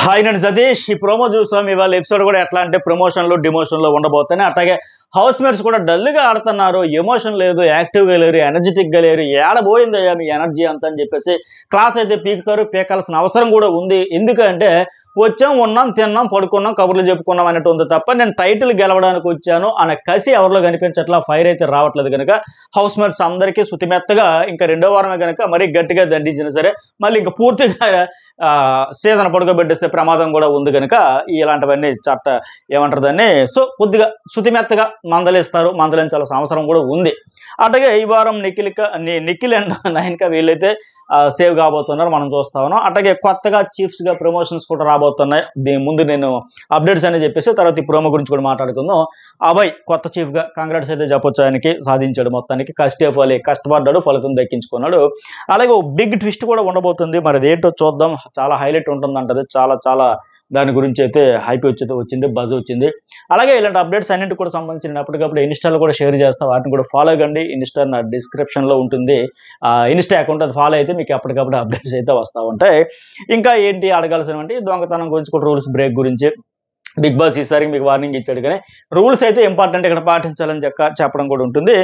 Hi నేను సతీష్. ఈ promo చూసాం. ఇవాళ ఎపిసోడ్ కూడా ఎట్లా అంటే ప్రమోషన్లు డిమోషన్లు ఉండబోతున్నాయి. అట్లాగే హౌస్ మేట్స్ కూడా డల్గా ఆడుతున్నారు, ఎమోషన్ లేదు, యాక్టివ్గా లేరు, ఎనర్జెటిక్గా లేరు. ఏడబోయిందయ్యా మీ ఎనర్జీ అంత అని చెప్పేసి క్లాస్ అయితే పీకుతారు. పీకాల్సిన అవసరం కూడా ఉంది. ఎందుకంటే వచ్చాం, ఉన్నాం, తిన్నాం, పడుకున్నాం, కబుర్లు చెప్పుకున్నాం అన్నట్టు ఉంది తప్ప నేను టైటిల్ గెలవడానికి వచ్చాను అనే కసి ఎవరిలో కనిపించట్లా, ఫైర్ అయితే రావట్లేదు. కనుక హౌస్ మేట్స్ అందరికీ శుతిమెత్తగా ఇంకా రెండో వారమే కనుక మరీ గట్టిగా దండించినా సరే మళ్ళీ ఇంకా పూర్తిగా సీజన్ పడుకోబెట్టేస్తే ప్రమాదం కూడా ఉంది. కనుక ఇలాంటివన్నీ ఏమంటారు దాన్ని, సో కొద్దిగా శుతిమెత్తగా మందలించాల్సిన అవసరం కూడా ఉంది. అట్లాగే ఈ వారం నిఖిల్ అండ్ నయనిక వీళ్ళైతే సేవ్ కాబోతున్నారు, మనం చూస్తా ఉన్నాం. అట్లాగే కొత్తగా చీఫ్స్గా ప్రమోషన్స్ కూడా రాబోతున్నాయి. దీని ముందు నేను అప్డేట్స్ అని చెప్పేసి తర్వాత ఈ ప్రోమో గురించి కూడా మాట్లాడుకుందాం. అభయ్ కొత్త చీఫ్గా కాంగ్రాట్స్ అయితే చెప్పొచ్చు. ఆయనకి సాధించాడు, మొత్తానికి కష్టపడ్డాడు, ఫలితం దక్కించుకున్నాడు. అలాగే ఓ బిగ్ ట్విస్ట్ కూడా ఉండబోతుంది. మరి అదేంటో చూద్దాం. చాలా హైలైట్ ఉంటుందంటది. చాలా దాని గురించి అయితే హైప్ వచ్చింది, బజ్ వచ్చింది. అలాగే ఇలాంటి అప్డేట్స్ అన్నింటికి కూడా సంబంధించిన అప్పటికప్పుడు ఇన్స్టాలో కూడా షేర్ చేస్తాం. వాటిని కూడా ఫాలో కండి. ఇన్స్టా నా డిస్క్రిప్షన్లో ఉంటుంది, ఇన్స్టా అకౌంట్. అది ఫాలో అయితే మీకు అప్పటికప్పుడు అప్డేట్స్ అయితే వస్తూ ఉంటాయి. ఇంకా ఏంటి అడగాల్సినవంటే దొంగతనం గురించి కూడా, రూల్స్ బ్రేక్ గురించి బిగ్ బాస్ ఈసారికి మీకు వార్నింగ్ ఇచ్చాడు. కానీ రూల్స్ అయితే ఇంపార్టెంట్, ఇక్కడ పాటించాలని చెప్పడం కూడా ఉంటుంది.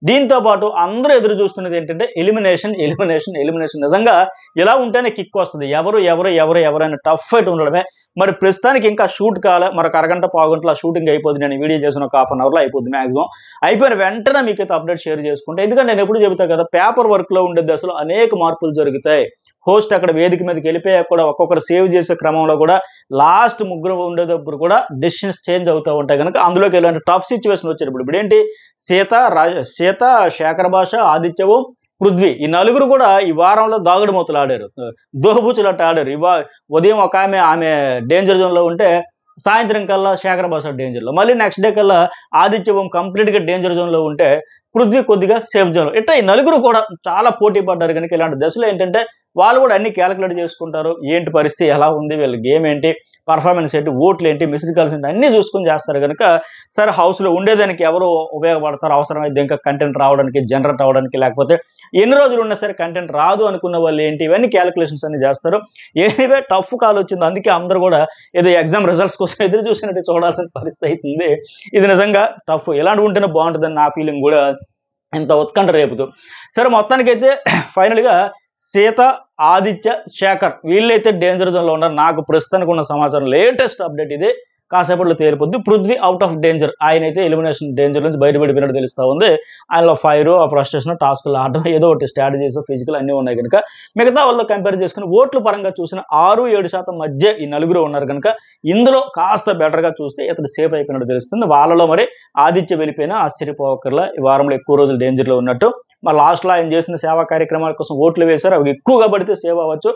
దీంతో పాటు అందరూ ఎదురు చూస్తున్నది ఏంటంటే ఎలిమినేషన్. నిజంగా ఇలా ఉంటేనే కిక్ వస్తుంది. ఎవరైనా టఫ్ ఫైట్ ఉండడమే. మరి ప్రస్తుతానికి ఇంకా షూట్ కాలే, మరొక అరగంట పావుగంటలో షూటింగ్ అయిపోతుంది. నేను వీడియో చేసిన ఒక హాఫ్ అన్ అవర్లో అయిపోద్ది మ్యాక్సిమం. అయిపోయిన వెంటనే మీకైతే అప్డేట్ షేర్ చేసుకుంటే, ఎందుకంటే నేను ఎప్పుడు చెబుతా కదా, పేపర్ వర్క్లో ఉండే దశలో అనేక మార్పులు జరుగుతాయి. హోస్ట్ అక్కడ వేదిక మీదకి వెళ్ళిపోయాక కూడా ఒక్కొక్కరు సేవ్ చేసే క్రమంలో కూడా లాస్ట్ ముగ్గురు ఉండేటప్పుడు కూడా డెసిషన్స్ చేంజ్ అవుతూ ఉంటాయి. కనుక అందులోకి ఇలాంటి టఫ్ సిచ్యువేషన్ వచ్చేటప్పుడు ఇప్పుడు ఏంటి, సీత, శేఖర్ భాష, ఆదిత్యవు, పృథ్వీ, ఈ నలుగురు కూడా ఈ వారంలో దాగుడు మూతలు ఆడారు, దోహబూచులట్టు ఆడారు. ఉదయం ఒక ఆమె డేంజర్ జోన్లో ఉంటే సాయంత్రం కల్లా శేఖర్ భాష డేంజర్లో, మళ్ళీ నెక్స్ట్ డే కల్లా ఆదిత్యవం కంప్లీట్గా డేంజర్ జోన్లో ఉంటే పృథ్వీ కొద్దిగా సేఫ్ జోన్లో. ఇట్లా ఈ నలుగురు కూడా చాలా పోటీ పడ్డారు. కనుక ఇలాంటి దశలో ఏంటంటే వాళ్ళు కూడా అన్ని క్యాలిక్యులేట్ చేసుకుంటారు. ఏంటి పరిస్థితి, ఎలా ఉంది, వీళ్ళ గేమ్ ఏంటి, పర్ఫార్మెన్స్ ఏంటి, ఓట్లు ఏంటి, మిస్డ్ కాల్స్ ఏంటి, అన్నీ చూసుకుని చేస్తారు. కనుక సరే హౌస్లో ఉండేదానికి ఎవరు ఉపయోగపడతారు, అవసరమైతే ఇంకా కంటెంట్ రావడానికి, జనరేట్ అవ్వడానికి, లేకపోతే ఎన్ని రోజులు ఉన్నా సరే కంటెంట్ రాదు అనుకున్న వాళ్ళు ఏంటి, ఇవన్నీ క్యాలిక్యులేషన్స్ అన్ని చేస్తారు. ఎనీవే టఫ్ కాల్ వచ్చింది. అందుకే అందరూ కూడా ఏదో ఎగ్జామ్ రిజల్ట్స్ కోసం ఎదురు చూసినట్టు చూడాల్సిన పరిస్థితి అవుతుంది. ఇది నిజంగా టఫ్. ఎలాంటి ఉంటేనే బాగుంటుందని నా ఫీలింగ్ కూడా ఇంత ఉత్కంఠ రేపుతూ. సరే మొత్తానికైతే ఫైనల్గా సీత, ఆదిత్య, శేఖర్ వీళ్ళైతే డేంజర్ జోన్లో ఉన్నారు. నాకు ప్రస్తుతానికి ఉన్న సమాచారం లేటెస్ట్ అప్డేట్ ఇది. కాసేపట్లో తేలిపోద్ది. Prithvi out of danger. ఆయన అయితే ఎలిమినేషన్ డేంజర్ నుంచి బయటపడిపోయినట్టు తెలుస్తూ ఉంది. ఆయనలో ఫైర్, ఫ్రస్ట్రేషన్, టాస్క్లు ఆడడం, ఏదో ఒకటి స్ట్రాటజీస్, ఫిజికల్ అన్నీ ఉన్నాయి. కనుక మిగతా వాళ్ళతో కంపేర్ చేసుకుని ఓట్ల పరంగా చూసిన 6-7% మధ్య ఈ నలుగురు ఉన్నారు. కనుక ఇందులో కాస్త బెటర్గా చూస్తే ఇతడు సేఫ్ అయిపోయినట్టు తెలుస్తుంది. వాళ్ళలో మరి ఆదిత్య వెళ్ళిపోయినా ఆశ్చర్యపోకర్లా, ఈ వారంలో ఎక్కువ రోజులు డేంజర్లో ఉన్నట్టు. మరి లాస్ట్లో ఆయన చేసిన సేవా కార్యక్రమాల కోసం ఓట్లు వేశారు. అవి ఎక్కువగా పడితే సేవ్ అవ్వచ్చు,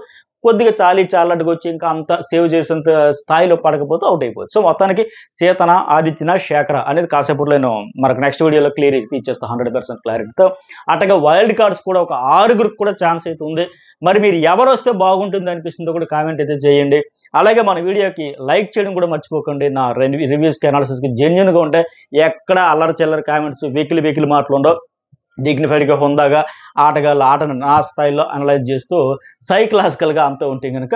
కొద్దిగా చాలట్టుకు వచ్చి ఇంకా అంత సేవ్ చేసేంత స్థాయిలో పడకపోతే అవుట్ అయిపోవచ్చు. సో మొత్తానికి సీతన, ఆదిత్యన, శేఖర అనేది కాసేపట్లో నేను మనకు నెక్స్ట్ వీడియోలో క్లియర్ ఇచ్చేస్తాను 100% క్లారిటీతో. అట్లాగే వైల్డ్ కార్డ్స్ కూడా ఒక 6 కూడా ఛాన్స్ అయితే ఉంది. మరి మీరు ఎవరు వస్తే బాగుంటుంది అనిపిస్తుందో కూడా కామెంట్ అయితే చేయండి. అలాగే మన వీడియోకి లైక్ చేయడం కూడా మర్చిపోకండి. నా రివ్యూస్కి, అనాలిసిస్కి జెన్యూన్గా ఉంటాయి. ఎక్కడ అల్లరి చిల్లరి కామెంట్స్, వెకిలి మాటలు ఉండవు. డిగ్నిఫైడ్గా, హుందాగా ఆటను నా స్థాయిలో అనలైజ్ చేస్తూ సైకలాజికల్గా అంతా ఉంటే కనుక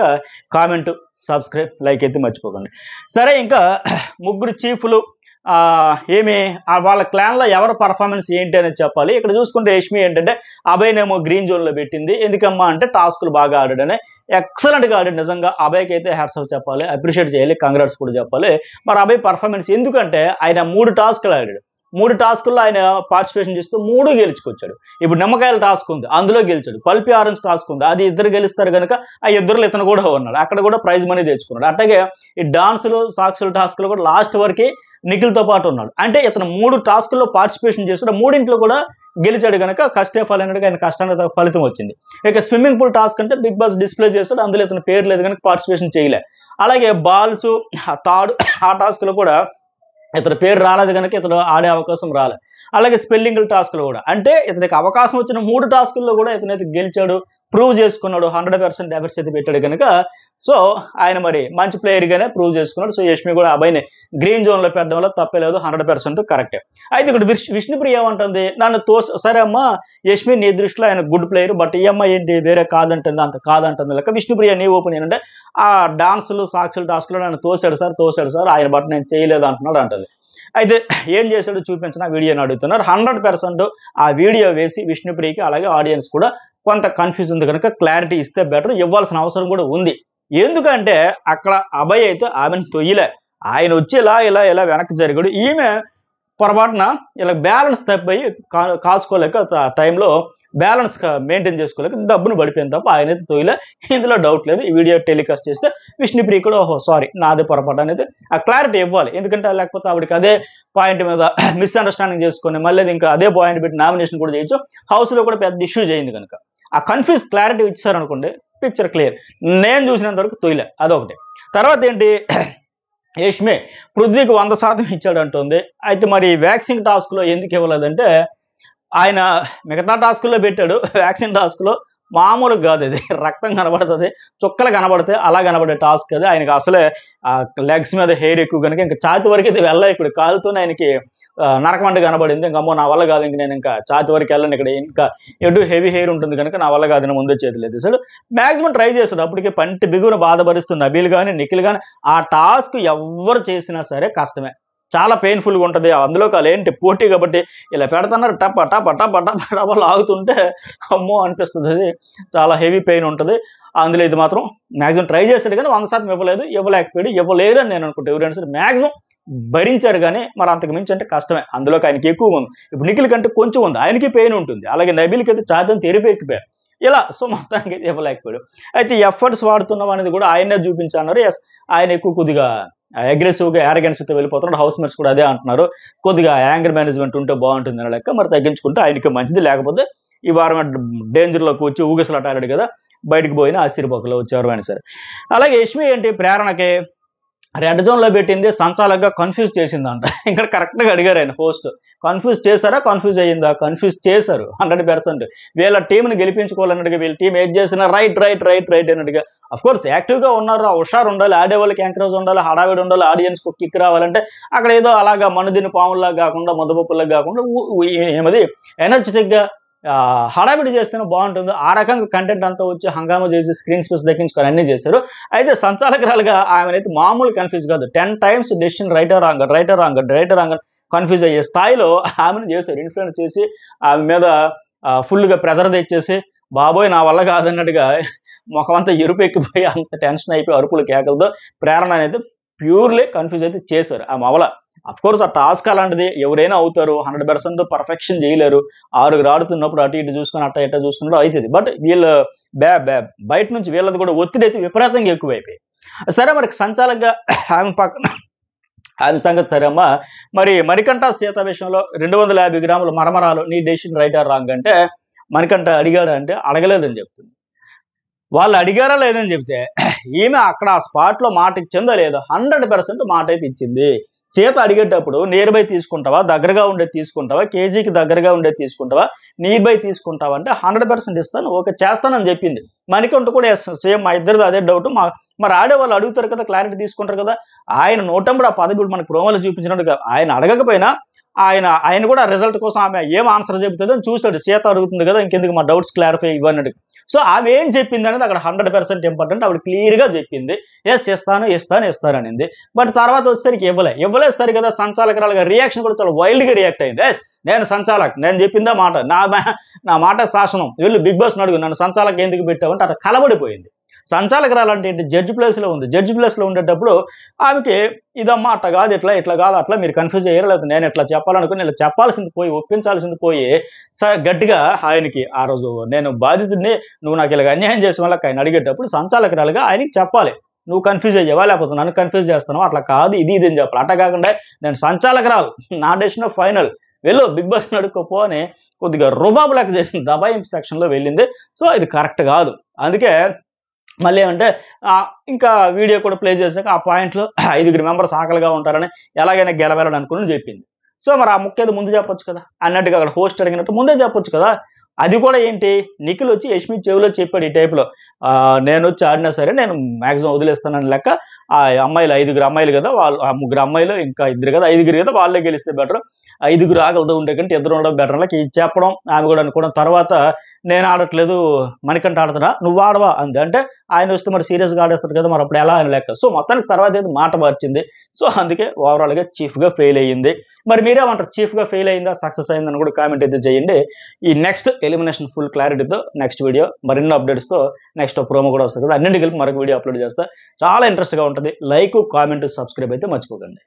కామెంట్, సబ్స్క్రైబ్, లైక్ అయితే మర్చిపోకండి. సరే ఇంకా ముగ్గురు చీఫ్లు వాళ్ళ క్లాన్లో ఎవరు పర్ఫార్మెన్స్ ఏంటి అనేది చెప్పాలి. ఇక్కడ చూసుకుంటే యష్మి ఏంటంటే అభయ్నేమో గ్రీన్ జోన్లో పెట్టింది. ఎందుకమ్మా అంటే టాస్కులు బాగా ఆడాడనే. ఎక్సలెంట్గా ఆడాడు. నిజంగా అభయ్కి అయితే హ్యాట్స్ ఆఫ్ చెప్పాలి, అప్రిషియేట్ చేయాలి, కంగ్రాట్స్ కూడా చెప్పాలి. మరి అభయ్ పర్ఫార్మెన్స్ ఎందుకంటే ఆయన 3 టాస్కులు ఆడాడు. 3 టాస్కుల్లో ఆయన పార్టిసిపేషన్ చేస్తూ 3 గెలుచుకొచ్చాడు. ఇప్పుడు నిమ్మకాయల టాస్క్ ఉంది, అందులో గెలిచాడు. పల్పి ఆరెంజ్ టాస్క్ ఉంది, అది 2 గెలుస్తారు కనుక ఆ 2లో ఇతను కూడా ఉన్నాడు. అక్కడ కూడా ప్రైజ్ మనీ తెచ్చుకున్నాడు. అట్లాగే ఈ డాన్సులు, సాక్షుల టాస్కులు కూడా లాస్ట్ వరకు నిఖిల్తో పాటు ఉన్నాడు. అంటే ఇతను 3 టాస్కుల్లో పార్టిసిపేషన్ చేస్తాడు, 3ఇంట్లో కూడా గెలిచాడు. కనుక కష్టే ఫలినట్టుగా ఆయన కష్టానికి ఫలితం వచ్చింది. ఇక స్విమ్మింగ్ పూల్ టాస్క్ అంటే బిగ్ బాస్ డిస్ప్లే చేస్తాడు, అందులో ఇతను పేరు లేదు కనుక పార్టిసిపేషన్ చేయలే. అలాగే బాల్స్, తాడు, ఆ టాస్క్లో కూడా ఇతని పేరు రాలేదు కనుక ఇతను ఆడే అవకాశం రాలేదు. అలాగే స్పెల్లింగ్ టాస్క్లు కూడా, అంటే ఇతనికి అవకాశం వచ్చిన 3 టాస్కుల్లో కూడా ఇతనైతే గెలిచాడు, ప్రూవ్ చేసుకున్నాడు, 100% ఎఫర్ట్స్ అయితే పెట్టాడు కనుక సో ఆయన మరి మంచి ప్లేయర్గానే ప్రూవ్ చేసుకున్నాడు. సో యష్మి కూడా అబ్బాయిని గ్రీన్ జోన్లో పెట్టడం వల్ల తప్పలేదు, 100% కరెక్టే. అయితే ఇక్కడ విష్ణుప్రియ ఏమంటుంది, నన్ను సరే అమ్మా యష్మి నీ దృష్టిలో ఆయన గుడ్ ప్లేయర్, బట్ ఈ అమ్మాయి ఏంటి వేరే కాదంటుంది, అంత కాదంటుంది లెక్క. విష్ణుప్రియ నీ ఒపీనియన్ అంటే ఆ డాన్సులు సాక్షులు టాస్క్లో నన్ను తోసాడు సార్ ఆయన బట్ నేను చేయలేదు అంటున్నాడు అంటుంది. అయితే ఏం చేశాడు చూపించిన వీడియోని అడుగుతున్నారు. 100% ఆ వీడియో వేసి విష్ణుప్రియకి అలాగే ఆడియన్స్ కూడా కొంత కన్ఫ్యూజ్ ఉంది కనుక క్లారిటీ ఇస్తే బెటర్, ఇవ్వాల్సిన అవసరం కూడా ఉంది. ఎందుకంటే అక్కడ అభయ్ అయితే ఆమెను తొయ్యలే, ఆయన వచ్చి ఇలా వెనక్కి జరిగాడు, ఈమె పొరపాటున ఇలా బ్యాలెన్స్ తప్పిపోయి కాసుకోలేక టైంలో బ్యాలెన్స్ మెయింటైన్ చేసుకోలేక డబ్బును పడిపోయింది తప్ప ఆయన అయితే తొయ్యలే, ఇందులో డౌట్ లేదు. ఈ వీడియో టెలికాస్ట్ చేస్తే విష్ణుప్రియ కూడా ఓహో సారీ నాదే పొరపాటు అనేది ఆ క్లారిటీ ఇవ్వాలి. ఎందుకంటే లేకపోతే ఆవిడకి అదే పాయింట్ మీద మిస్అండర్స్టాండింగ్ చేసుకొని మళ్ళీ ఇంకా అదే పాయింట్ పెట్టి నామినేషన్ కూడా చేయొచ్చు, హౌస్లో కూడా పెద్ద ఇష్యూ చేయింది కనుక ఆ కన్ఫ్యూజ్ క్లారిటీ ఇచ్చారనుకోండి పిక్చర్ క్లియర్. నేను చూసినంత వరకు తొయ్యలే, అదొకటి. తర్వాత ఏంటి, యష్మి పృథ్వీకి 100% ఇచ్చాడు అంటుంది. అయితే మరి వ్యాక్సిన్ టాస్క్లో ఎందుకు ఇవ్వలేదంటే ఆయన మిగతా టాస్కుల్లో పెట్టాడు, వ్యాక్సిన్ టాస్క్లో మామూలుగా కాదు, ఇది రక్తం కనబడుతుంది, చుక్కలు కనబడితే అలా కనబడే టాస్క్ అది. ఆయనకి అసలే లెగ్స్ మీద హెయిర్ ఎక్కువ కనుక ఇంకా ఛాతి వరకు ఇది వెళ్ళ, ఇక్కడ కాలుతోనే ఆయనకి నరకమంట కనబడింది. ఇంకమ్మో నా వల్ల కాదు, ఇంక నేను ఇంకా ఛాతి వరకు వెళ్ళను, ఇక్కడ ఇంకా ఎటు హెవీ హెయిర్ ఉంటుంది కనుక నా వల్ల కాదు, నేను ముందే చేతులు ఎత్తేసాడు. మ్యాక్సిమం ట్రై చేశాడు, అప్పటికే పంటి బిగున బాధపరుస్తుంది నబీల్ కానీ నిఖిల్ కానీ. ఆ టాస్క్ ఎవరు చేసినా సరే కష్టమే, చాలా పెయిన్ఫుల్గా ఉంటుంది. అందులో ఏంటి పోటీ కాబట్టి ఇలా పెడుతున్నారు, టప టప టప టప టప లాగుతుంటే అమ్మో అనిపిస్తుంది, అది చాలా హెవీ పెయిన్ ఉంటుంది. అందులో ఇది మాత్రం మ్యాక్సిమం ట్రై చేశాడు కానీ 100% ఇవ్వలేకపోయాడు, ఇవ్వలేరు అని నేను అనుకుంటే. ఎవరైనా సరే మ్యాక్సిమం భరించారు కానీ మరి అంతకు మించి అంటే కష్టమే. అందులోకి ఆయనకి ఎక్కువ ఉంది, ఇప్పుడు నిఖిల్ కంటే కొంచెం ఉంది, ఆయనకి పెయిన్ ఉంటుంది. అలాగే నబీల్కి అయితే ఛాతీని తెరిపెక్కిపోయారు ఇలా. సో మొత్తానికి అయితే ఇవ్వలేకపోయాడు. అయితే ఎఫర్ట్స్ వాడుతున్నాం అనేది కూడా ఆయనే చూపించన్నారు. ఎస్ ఆయన ఎక్కువ కొద్దిగా అగ్రెసివ్గా యారగెన్స్తో వెళ్ళిపోతున్నాడు, హౌస్ మేట్స్ కూడా అదే అంటున్నారు, కొద్దిగా యాంగర్ మేనేజ్మెంట్ ఉంటే బాగుంటుంది అనే లెక్క. మరి తగ్గించుకుంటే ఆయనకి మంచిది, లేకపోతే ఈ వారం డేంజర్లోకి వచ్చి ఊగిసలాట ఆడాడు కదా, బయటకు పోయినా ఆశ్చర్యపోకలో వచ్చారు అని సరే. అలాగే యష్మి ఏంటి ప్రేరణకి రెడ్ జోన్లో పెట్టింది, సంచాలకుగా కన్ఫ్యూజ్ చేసిందంట. ఇక్కడ కరెక్ట్గా అడిగారు ఆయన హోస్ట్, కన్ఫ్యూజ్ చేశారా కన్ఫ్యూజ్ అయ్యిందా? కన్ఫ్యూజ్ చేశారు 100%. వీళ్ళ టీంని గెలిపించుకోవాలన్నట్టుగా వీళ్ళ టీం ఏం చేసినా రైట్ అన్నట్టుగా. అఫ్కోర్స్ యాక్టివ్గా ఉన్నారు, హుషారు ఉండాలి, ఆడే వాళ్ళకి ఎంకరేజ్ ఉండాలి, హడావిడి ఉండాలి, ఆడియన్స్కి కిక్ రావాలంటే అక్కడ ఏదో అలాగా మనుదిని పాముల్లా కాకుండా ముద్దపప్పుల్లా కాకుండా ఏమది ఎనర్జెటిక్గా హడావిడి చేస్తేనే బాగుంటుంది. ఆ రకంగా కంటెంట్ అంతా వచ్చి హంగామా చేసి స్క్రీన్ స్పేస్ దక్కించుకొని అన్నీ చేశారు. అయితే సంచాలకురాలుగా ఆమెనైతే మామూలు కన్ఫ్యూజ్ కాదు, 10 times decision right wrong confuse అయ్యే స్థాయిలో ఆమెను చేశారు. ఇన్ఫ్లుయెన్స్ చేసి ఆమె మీద ఫుల్గా ప్రెజర్ తెచ్చేసి బాబోయ్ నా వల్ల కాదన్నట్టుగా ముఖం అంతా ఎరుపు ఎక్కిపోయి అంత టెన్షన్ అయిపోయి అరుపులు కేకలతో ప్రేరణ అనేది ప్యూర్లీ కన్ఫ్యూజ్ అయితే చేశారు ఆ మవల. అఫ్కోర్స్ ఆ టాస్క్ అలాంటిది, ఎవరైనా అవుతారు, 100% పర్ఫెక్షన్ చేయలేరు. 6 ఆడుతున్నప్పుడు అటు ఇటు చూసుకొని అట్ట ఇట్ట చూసుకున్నప్పుడు అవుతుంది. బట్ వీళ్ళు బయట నుంచి వీళ్ళది కూడా ఒత్తిడి అయితే విపరీతంగా ఎక్కువైపోయి. సరే మరి సంచాలకుగా ఆమె పక్కన ఆమె సంగతి సరే అమ్మా. మరి మణికంఠ సీత విషయంలో 250 గ్రాముల మరమరాలు నీ డెసిషన్ రైట్ ఆర్ రాంగ్ అంటే మణికంఠ అడిగాడు అంటే అడగలేదని చెప్తుంది. వాళ్ళు అడిగారా లేదని చెప్తే ఈమె అక్కడ ఆ స్పాట్లో మాట ఇచ్చిందా లేదా? 100% మాట అయితే ఇచ్చింది. సీత అడిగేటప్పుడు నియర్ బై తీసుకుంటావా, దగ్గరగా ఉండేది తీసుకుంటావా, కేజీకి దగ్గరగా ఉండేది తీసుకుంటావా, నియర్ బై తీసుకుంటావా అంటే 100% ఇస్తాను, ఓకే చేస్తానని చెప్పింది. మణికంఠ కూడా సేమ్ మా ఇద్దరిది అదే డౌట్. మరి ఆడేవాళ్ళు అడుగుతారు కదా, క్లారిటీ తీసుకుంటారు కదా. ఆయన నోటంబడి ఆ పదవి మనకు ప్రోమోలో చూపించినట్టుగా ఆయన అడగకపోయినా ఆయన కూడా రిజల్ట్ కోసం ఆమె ఏం ఆన్సర్ చెబుతుందో అని చూశాడు. సీత అడుగుతుంది కదా, ఇంకెందుకు మా డౌట్స్ క్లారిఫై ఇవ్వన్నట్టు. సో ఆమె ఏం చెప్పింది అనేది అక్కడ 100% ఇంపార్టెంట్. ఆవిడ క్లియర్గా చెప్పింది ఎస్ ఇస్తాను అనింది. బట్ తర్వాత వచ్చేసరికి ఇవ్వలేదు సరి కదా. సంచాలకురాలుగా రియాక్షన్ కూడా చాలా వైల్డ్గా రియాక్ట్ అయింది. ఎస్ నేను సంచాలక్, నేను చెప్పిందా మాట, నా మాట శాసనం, వీళ్ళు బిగ్ బాస్ అడుగు నన్ను సంచాలక్ ఎందుకు పెట్టావంటే అట్లా కలబడిపోయింది. సంచాలకురాలు అంటే ఏంటి, జడ్జి ప్లేస్లో ఉంది. జడ్జి ప్లేస్లో ఉండేటప్పుడు ఆమెకి ఇదమ్మా అట్లా కాదు ఇట్లా కాదు అట్లా మీరు కన్ఫ్యూజ్ అయ్యారు, లేదు నేను ఇట్లా చెప్పాలనుకుని ఇలా చెప్పాల్సింది పోయి ఒప్పించాల్సింది పోయి గట్టిగా ఆయనకి ఆ రోజు నేను బాధితుడిని, నువ్వు నాకు ఇలాగ అన్యాయం చేసిన వాళ్ళకి ఆయన అడిగేటప్పుడు సంచాలకురాలుగా ఆయనకి చెప్పాలి, నువ్వు కన్ఫ్యూజ్ అయ్యావా లేకపోతే నన్ను కన్ఫ్యూజ్ చేస్తున్నావు, అట్లా కాదు ఇది అని చెప్పాలి. అట్లా కాకుండా నేను సంచాలకురాలు, నా డెసిషన్ ఫైనల్, వెళ్ళు బిగ్ బాస్ అడుక్కోపో అని కొద్దిగా రుబాబు లెక్క చేసింది, దబాయింపు సెక్షన్లో వెళ్ళింది. సో ఇది కరెక్ట్ కాదు. అందుకే మళ్ళీ ఏమంటే ఇంకా వీడియో కూడా ప్లే చేశాక ఆ పాయింట్లో 5 మెంబర్స్ ఆకలిగా ఉంటారని ఎలాగైనా గెలవాలని అనుకుని చెప్పింది. సో మరి ఆ ముఖ్యది ముందు చెప్పొచ్చు కదా అన్నట్టుగా అక్కడ హోస్ట్ అడిగినట్టు ముందే చెప్పొచ్చు కదా. అది కూడా ఏంటి, నిఖిల్ వచ్చి యష్మి చెవిలో చెప్పాడు ఈ టైప్‌లో. నేను వచ్చి ఆడినా సరే నేను మాక్సిమం వదిలేస్తానని లెక్క. ఆ అమ్మాయిలు 5 అమ్మాయిలు కదా! వాళ్ళు ఆ 3 అమ్మాయిలు ఇంకా 2 కదా! 5 కదా! వాళ్ళే గెలిస్తే బెటర్. 5 ఆకలితో ఉండే కంటే ఇద్దరు ఉండడం బెటర్ అని లెక్క ఇది చెప్పడం, ఆమె కూడా అనుకోవడం. తర్వాత నేను ఆడట్లేదు మణికంఠ ఆడతాడా? నువ్వు ఆడవా అంది. అంటే ఆయన వస్తే మరి సీరియస్‌గా ఆడేస్తాడు కదా! మరి అప్పుడు ఎలా అని లెక్క. సో, మొత్తానికి తర్వాత ఏదో మాట మార్చింది. సో, అందుకే ఓవరాల్‌గా చీఫ్‌గా ఫెయిల్ అయ్యింది. మరి మీరేమంటారు? చీఫ్‌గా ఫెయిల్ అయిందా? సక్సెస్ అయిందని కూడా కామెంట్ అయితే చేయండి. ఈ నెక్స్ట్ ఎలిమినేషన్ ఫుల్ క్లారిటీతో నెక్స్ట్ వీడియో మరిన్ని అప్డేట్స్‌తో నెక్స్ట్ ప్రోమో కూడా వస్తది కదా! అన్నింటికి కలిపి మరొక వీడియో అప్లోడ్ చేస్తా. చాలా ఇంట్రెస్ట్‌గా ఉంటది. లైక్, కామెంట్, సబ్స్క్రైబ్ అయితే మర్చిపోకండి.